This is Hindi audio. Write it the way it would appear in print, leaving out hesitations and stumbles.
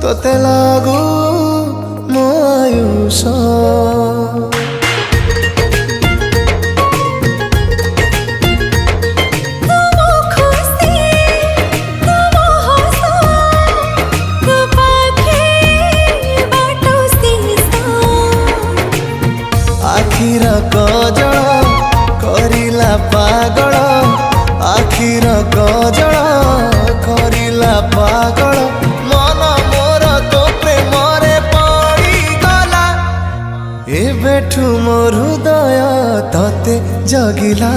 तोते लागू मो आयुष आखिर कजल करिला पागल आखिर कजल करिला पागल मन मोर तो प्रेमरे पड़ी गला एबेठू मोर हृदय तते जगिला।